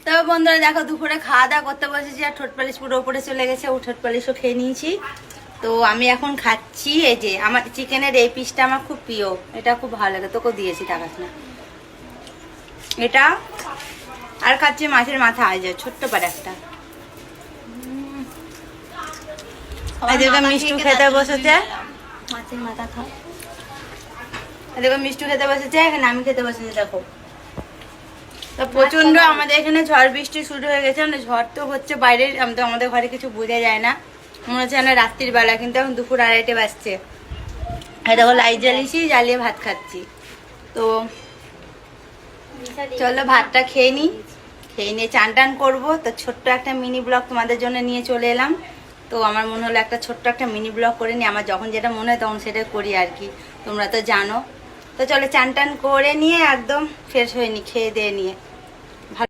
তো বন্ধুরা দেখো দুপুরে খাওয়া দাওয়া করতে বসেছি আর ঠোঁট পালিশ পুরো উপরে চলে গেছে, ও ঠোঁট পালিশও খেয়ে নিয়েছি। তো আমি এখন খাচ্ছি এই যে আমার চিকেনের এই পিসটা আমার খুব প্রিয়, এটা খুব ভালো লাগে, তোকেও দিয়েছি টাকাস না এটা। আর খাচ্ছি মাছের মাথা, আজ ছোট্ট পারে একটা। এদিকে মিষ্টি খেতে বসেছে, মাছের মাথা খাও। এদিকে মিষ্টি খেতে বসেছে, এখানে আমি খেতে বসেছি দেখো। তো প্রচন্ড আমাদের এখানে ঝড় বৃষ্টি শুরু হয়ে গেছে, মানে ঝড় তো হচ্ছে বাইরে, আমাদের ঘরে কিছু বোঝা যায় না, মনে হচ্ছে না রাত্রির বেলা, কিন্তু এখন দুপুর 2:30 বাজছে। এই দেখো লাইট জ্বালিয়েছি, জ্বালিয়ে ভাত খাচ্ছি। তো চলো ভাতটা খেয়ে নিই, খেয়ে নিয়ে চান টান করবো। তো ছোট্ট একটা মিনি ব্লগ তোমাদের জন্য নিয়ে চলে এলাম। তো আমার মনে হলো একটা ছোট্ট একটা মিনি ব্লগ করে নিই, আমার যখন যেটা মনে হয় তখন সেটা করি আর কি, তোমরা তো জানো। তো চলো চান টান করে নিয়ে একদম ফ্রেশ হয়ে নি, খেয়ে দিয়ে নিয়ে।